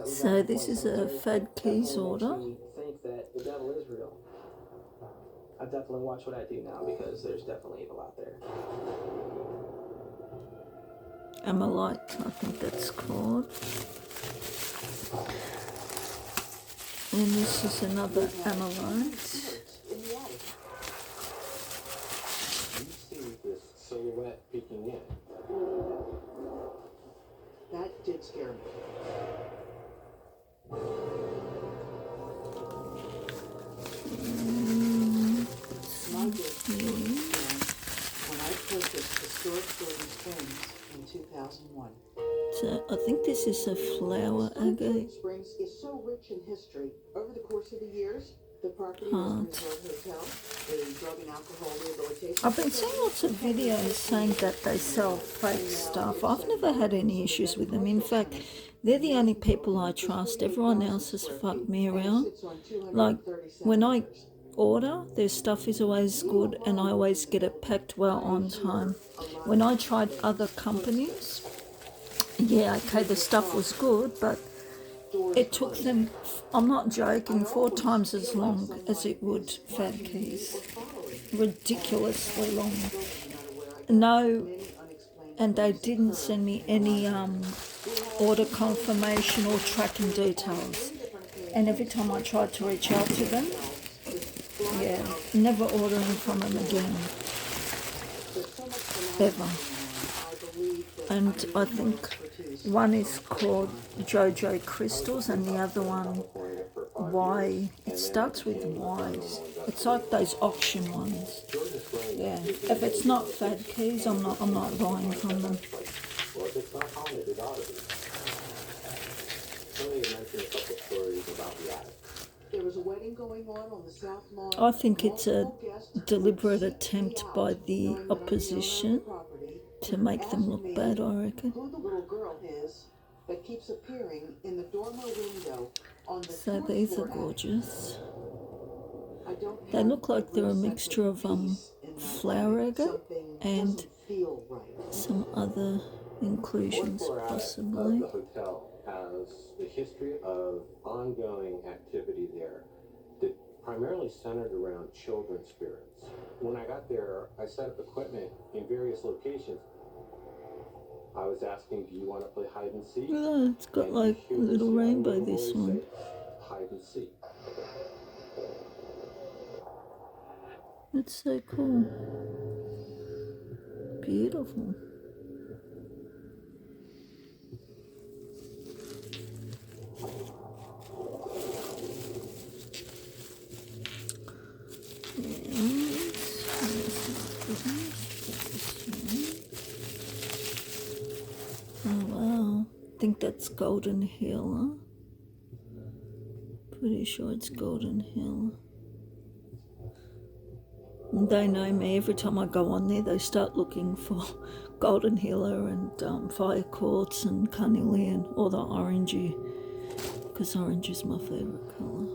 So this is a Fad Keys order. Think that the devil is real. I definitely watch what I do now because there's definitely evil out there. Amalite, I think that's called. And this is another Amalite. You see this silhouette peeking in. That did scare me. My big when I purchased historic Jordan Springs in 2001. So I think this is a flower agate. Springs is so rich in history. Over the course of the years, the property was a resort hotel, a drug and alcohol rehabilitation. I've been seeing lots of videos saying that they sell fake stuff. I've never had any issues with them. In fact, they're the only people I trust. Everyone else has fucked me around. Like, when I order, their stuff is always good and I always get it packed well on time. When I tried other companies, yeah, okay, the stuff was good, but it took them, I'm not joking, 4 times as long as it would Fad Keys. Ridiculously long. No, and they didn't send me any order confirmation or tracking details. And every time I tried to reach out to them, yeah, never ordering from them again. Ever. And I think one is called JoJo Crystals and the other one Y. It starts with Y's. It's like those auction ones. Yeah. If it's not Fad Keys, I'm not buying from them. Well, if it's not haunted, it ought to be. Somebody had mentioned a couple stories about the attic. There was a wedding going on the South Lawn. I think it's a deliberate attempt by the opposition to make them look bad, I reckon. Who the little girl is that keeps appearing in the dormer window on the So these are gorgeous. They look like they're a mixture of flower agate and some other inclusions, possibly. The hotel has a history of ongoing activity there that primarily centered around children's spirits. When I got there, I set up equipment in various locations. I was asking, do you want to play hide and seek? Oh, it's got like a little rainbow, this one. Hide and seek. It's so cool. Beautiful. Oh wow, I think that's Golden Hill, huh? Pretty sure it's Golden Hill. They know me. Every time I go on there, they start looking for Golden Hiller and Fire Quartz and Carnelian, or the orangey, because orange is my favourite colour.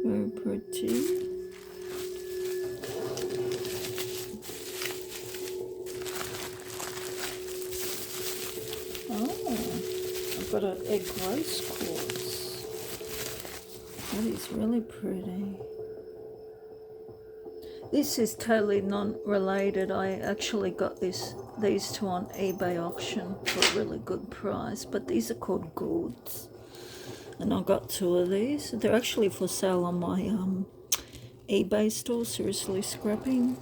Very pretty. Oh, I've got an egg rose quartz. That is really pretty. This is totally non-related. I actually got these two on eBay auction for a really good price, but these are called Gourds. And I got 2 of these. They're actually for sale on my eBay store, SeriouslyScrapping.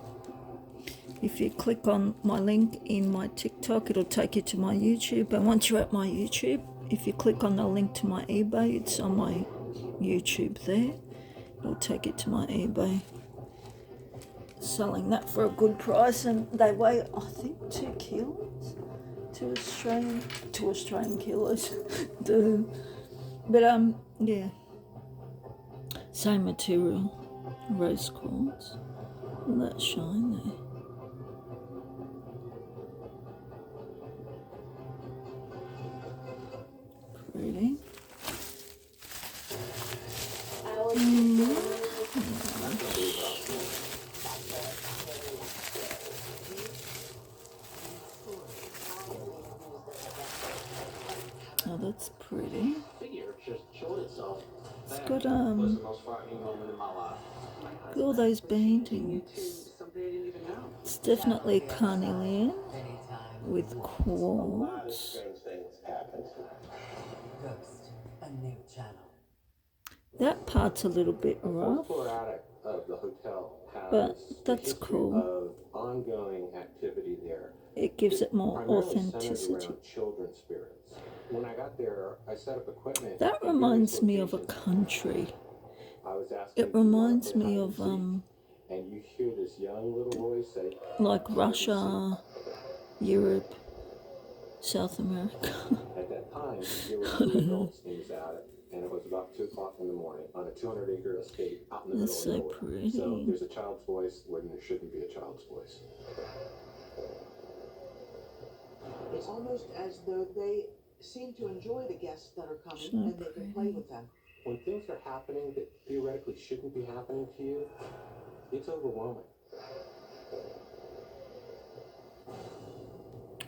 If you click on my link in my TikTok, it'll take you to my YouTube. And once you're at my YouTube, if you click on the link to my eBay, it's on my YouTube there. It'll take you to my eBay. Selling that for a good price, and they weigh, I think, 2 kilos. 2 Australian kilos. Dude. But yeah, same material, rose quartz. Look at that shine there. Pretty. that's pretty. Figure just showed itself. It's That got was the most frightening moment in my life. all those Changing you paintings. to somebody I didn't even know. It's definitely carnelian Anytime. with A lot of quartz. strange things happened. Ghost, a new channel. That part's a little bit The rough, fourth floor attic of the hotel has but a that's history cool. of ongoing activity there. It gives it more Primarily centered authenticity. around children's spirits. When I got there, I set up equipment. That in reminds various me of a locations. country. I was asking, It "Do you wanna reminds play me hide of and seek?" And you hear this young little voice say, like "Hide and Russia, Europe, South America. seek." At that time, there were three adults in this attic, and it was about 2 o'clock in the morning on a 200-acre estate out in the That's middle so of nowhere. So pretty. there's a child's voice when there shouldn't be a child's voice. It's almost as though they seem to enjoy the guests that are coming So and they can play pretty. with them. When things are happening that theoretically shouldn't be happening to you, it's overwhelming.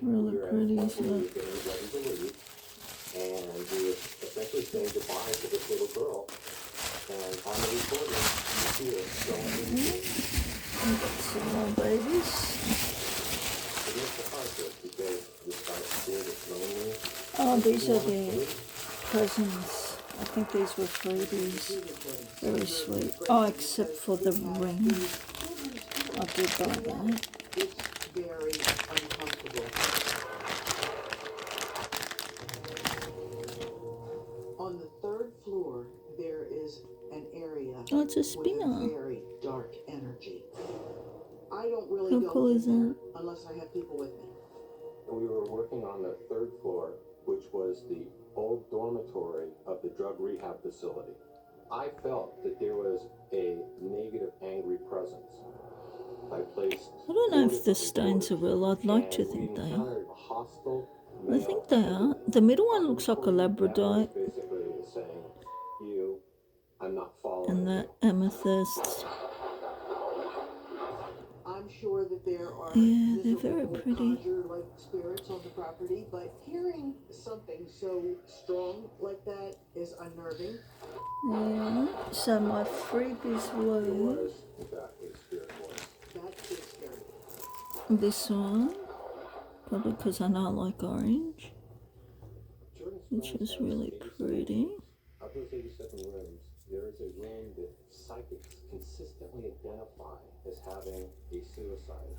Really pretty, We isn't were it? getting ready to leave, and we were essentially saying goodbye to this little girl. And on the recording, you see her going We've got some more babies. It is the hardest because this spirit is lonely. Oh, these are the presents. I think these were freebies. Very sweet. Oh, except for the ring. I did buy that. It's very uncomfortable. On the third floor, there is an area Oh, it's a with a spinner. very dark energy. I don't really How go cool in is there that? unless I have people with me. We were working on the third floor, which was the old dormitory of the drug rehab facility. I felt that there was a negative, angry presence. I placed. I don't know if the stones are real. I'd like to think they are. I think they are. The middle one looks like a labradorite, Basically saying, "You, I'm not following and the you." amethyst. I'm sure that there are Yeah, they're very miserable pretty. conjure-like spirits on the property, but hearing something so strong like that is unnerving. Yeah. So my freebies It were was, in fact, a spirit voice. That is scary. this one, probably because I know I like orange, Jordan which Springs is has really 87 pretty. rooms. Of those 87 rooms, there is a room that psychics consistently identify as having a suicide.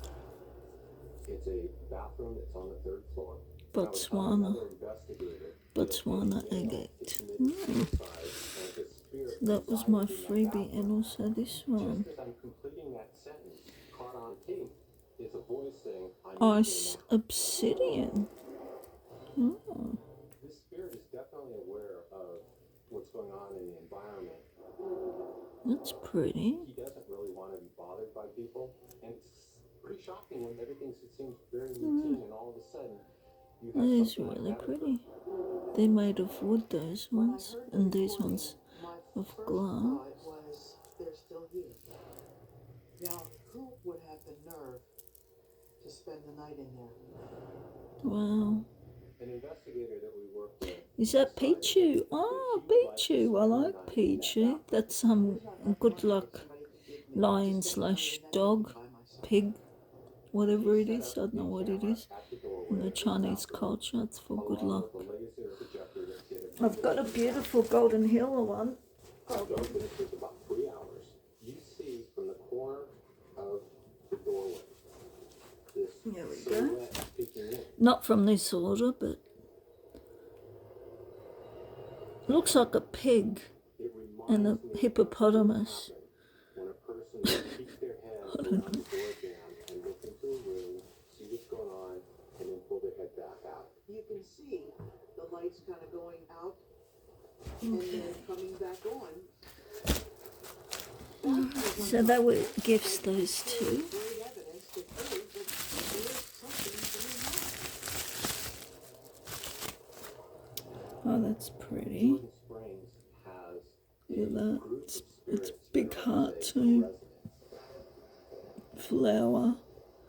It's a bathroom that's on the third floor. Botswana. Another investigator Botswana agate. So that was my freebie, and also this one. Just as I'm completing that sentence, caught on tape is a voice saying, "I need Ice you now." obsidian. Oh, This spirit is definitely aware of what's going on in the environment. that's pretty. He doesn't really want to be bothered by people, and it's pretty shocking when everything seems very routine, and all of a sudden you have That is something like really that occur. pretty. They're made of wood, those When I ones, heard the and these recording, ones my of first glass. thought was, they're still here. Now, who would have the nerve to spend the night in there? Wow. An investigator that we worked with. Is that Pichu? Oh, Pichu. I like Pichu. That's some good luck lion slash dog, pig, whatever it is. I don't know what it is. In the Chinese culture, it's for good luck. I've got a beautiful golden healer one. It takes about 3 hours. You see from the corner of the doorway this There we go. silhouette peeking in. Not from this order, but looks like a pig It and a reminds me of hippopotamus. when a person would keep their head over the door jam and look into a room, see what's going on, and then pull their head back out. You can see the lights kind of going out and then coming back on. So they were gifts, those two. Great evidence to prove that there's something going on. Oh, that's pretty. Jordan Springs has Look at that. group of It's spirits big that heart represent too. residents. Flower.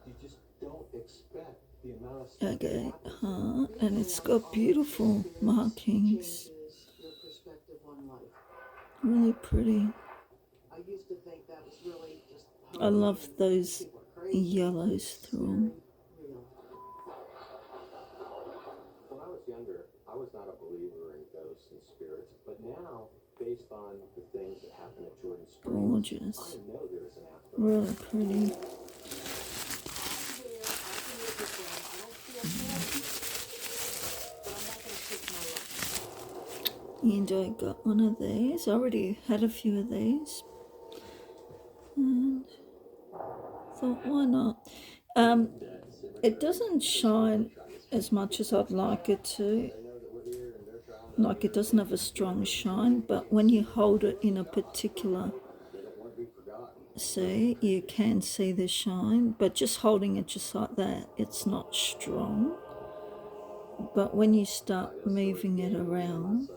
You just don't expect the amount of stuff that agate happens. heart, and it's got beautiful markings. Changes your perspective on life. Really pretty. I used to think that was really just I love hokey and those people are crazy. yellows through them. Very real. When I was younger, I was not a believer in ghosts and spirits, but now, based on the things that happen at Jordan Springs, Gorgeous. I know there is an afterlife. Really pretty. And I got one of these. I already had a few of these. And thought, why not? It doesn't shine as much as I'd like it to. Like, it doesn't have a strong shine, but when you hold it in a particular, see, you can see the shine, but just holding it just like that, it's not strong. But when you start moving it around,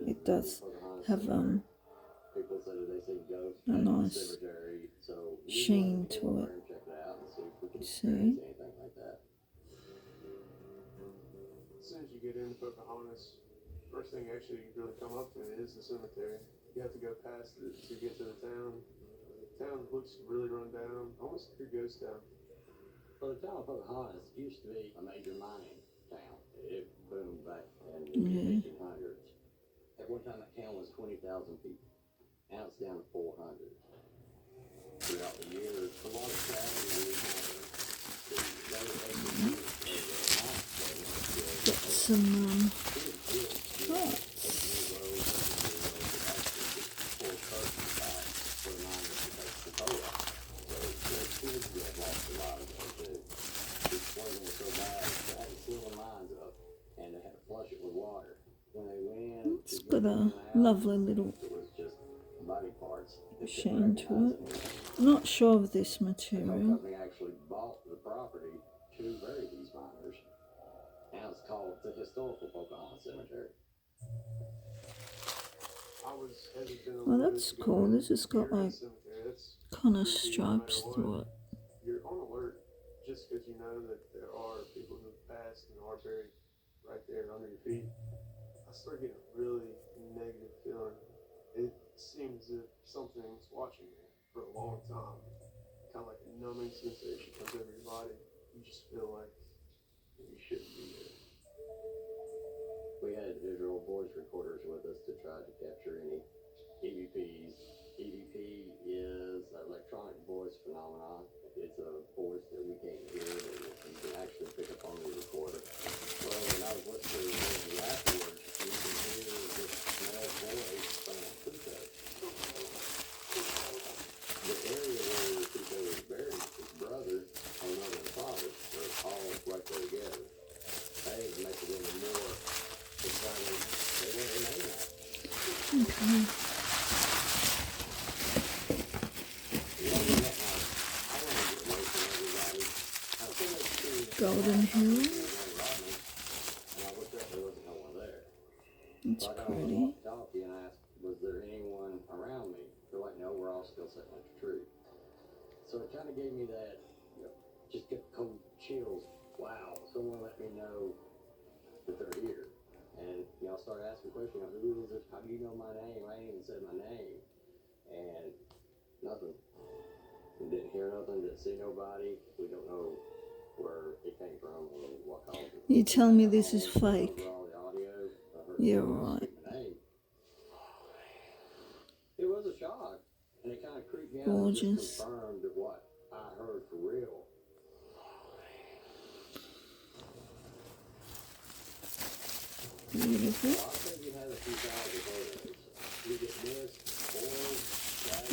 it does have People said that they see ghosts a at the nice cemetery, so we sheen wanted to to go over it. and check it out and see if we can See? experience anything like that. As soon as you get into Pocahontas, first thing actually you really come up to is the cemetery. You have to go past it to get to the town. The town looks really run down, almost like a ghost town. Well, the town of Pocahontas used to be a major mining town. It boomed back in the Yeah. 1800s. At one time, that town was 20,000 people. Now it's down to 400. Throughout the years, a lot of tragedy happened. Got some hearts. It's got a lovely little sheen to it. I'm not sure of this material. Company actually bought the property to bury these miners. Now it's called the Historical Pocahontas Cemetery. I was hesitant a Well, little that's bit to go cool. in This has got near the like cemetery. That's kind of creepy no stripes matter through what. it. You're on alert just because you know that there are people who've passed and are buried right there under your feet. I started getting a really negative feeling. It seems as if something's watching me for a long time. Kind of like a numbing sensation comes over your body. You just feel like you shouldn't be there. We had visual voice recorders with us to try to capture any EVPs. EVP is electronic voice phenomenon. It's a voice that we can't hear, but you can actually pick up on the recorder. So when I was listening to the movie afterwards, you can hear this male voice from a Pluto. The area where Pluto was buried, his brother, and mother and father, were all right there together. They even make it even more exciting. They weren't in that. Okay. Golden Hill. It's pretty. And I asked, was there anyone around me? They're like, no, we're all still sitting at the tree. So it kind of gave me that, just get cold chills. Wow, someone let me know that they're here. And, I started asking questions. Who is this? How do you know my name? I ain't even said my name. And nothing. We didn't hear nothing, didn't see nobody. We don't know where it came from or what caused it. You tell me this is fake. All the audio, I heard You're someone right. speak my name. It was a shock, and it kind of creeped me out. It Gorgeous. just confirmed what I heard for real. Beautiful. Well, I think you had a few thousand photos. You get this, orange, black,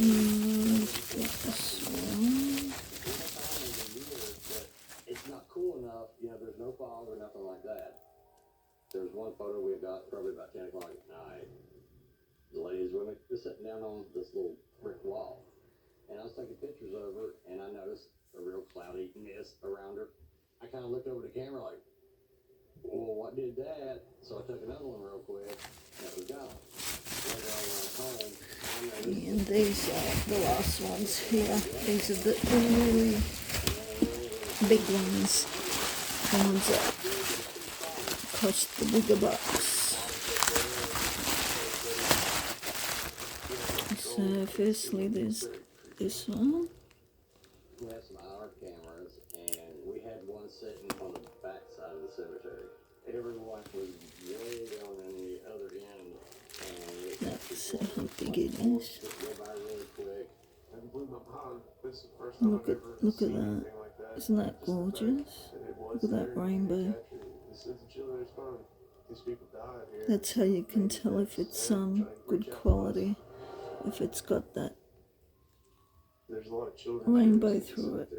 Got this one. it's not cool enough, there's no fog or nothing like that. There's one photo we got probably about 10 o'clock at night. The ladies with me just sitting down on this little brick wall. And I was taking pictures of her, and I noticed a real cloudy mist around her. I kind of looked over the camera like, well, what did that? So I took another one real quick, and it was gone. Later on when I was home, I noticed And these are the last ones here. These are the really big ones. The ones that cost the bigger bucks. So firstly there's this one. We have some IR cameras, and we had one sitting on the back side of the cemetery. Everyone was way down on the other end, and it Let's see how big it is. go by really quick. And blew my mind. This is the first time I've ever Look at seen that. anything like that. Isn't that Just the fact gorgeous? that it was Look at that there and rainbow. captured it. This is the children's fund. These people died here. That's how you can tell if it's good quality. If it's got that There's a lot of children rainbow through it.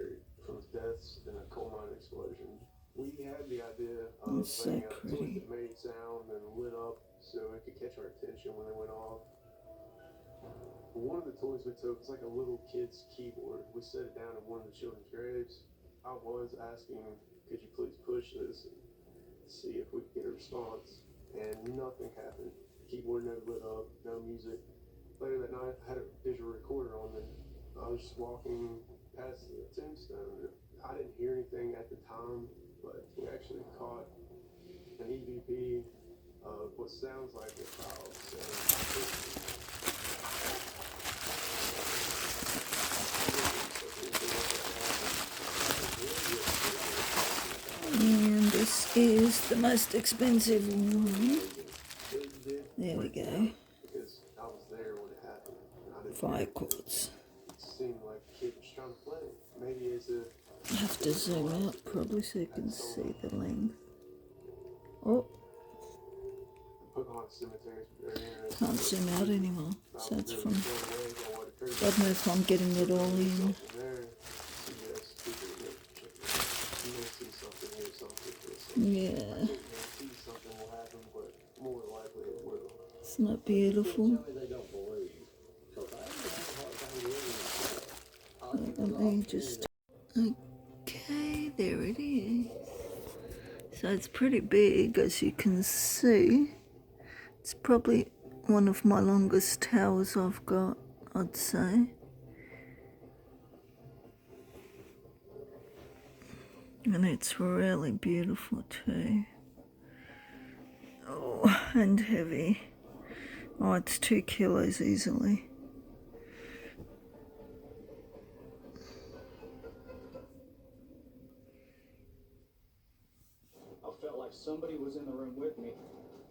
from deaths in a coal mine explosion. We had the idea of It's so laying out toys pretty. that made sound and lit up so it could catch our attention when they went off. But one of the toys we took was like a little kid's keyboard. We set it down in one of the children's graves. I was asking, could you please push this and see if we could get a response? And nothing happened. The keyboard never lit up, no music. Later that night, I had a visual recorder on and I was just walking past the tombstone. I didn't hear anything at the time, but we actually caught an EVP of what sounds like a child saying, And this is the most expensive one. There we go. because I was there when it happened. And I didn't Fire quartz. It seemed like the kid was trying to play. Maybe it's a I have to zoom out probably so you can see the length. Oh, put on cemeteries. Very interesting. can't zoom out anymore. So it's from, Blown away by what occurred. I don't know if I'm getting it all in. Something there. Yes, people are gonna check it out. You may see something, hear something, feel something. Yeah, I can't guarantee something will happen, but more likely it will. isn't that beautiful? Tell me they don't believe. Because I have a hard time believing it. Let me just, okay, there it is. So it's pretty big, as you can see. It's probably one of my longest towers I've got, I'd say. And it's really beautiful too. Oh, and heavy. Oh, it's 2 kilos easily. I felt like somebody was in the room with me.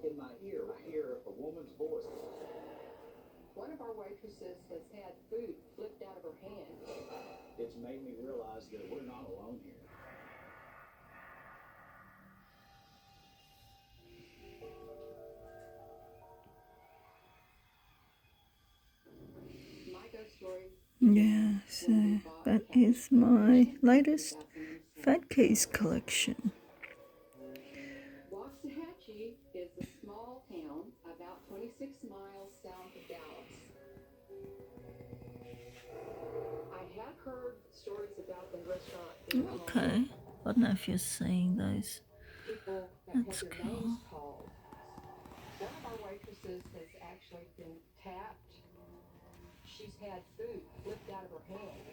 In my ear, I hear a woman's voice. One of our waitresses has had food flipped out of her hand. It's made me realize that we're not alone here. My ghost story. Yeah, so that is my latest Fat Keys collection. Waxahachie is a small town about 26 miles south of Dallas. I have heard stories about the restaurant being Okay, I don't know if you're seeing those. people that That's have their cool. names called. One of our waitresses has actually been tapped. She's had food flipped out of her hand.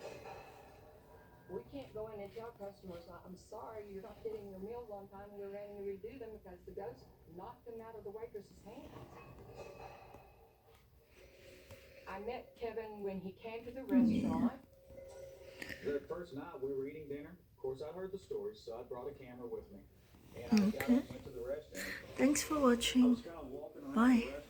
We can't go in and tell customers, I'm sorry, you're not getting your meals on time. We're ready to redo them because the ghost knocked them out of the waitress's hands. I met Kevin when he came to the restaurant. The first night we were eating dinner, of course I heard the stories, so I brought a camera with me. And I got up and went to the restroom. Thanks for I watching. was kind of walking around the Bye. restaurant.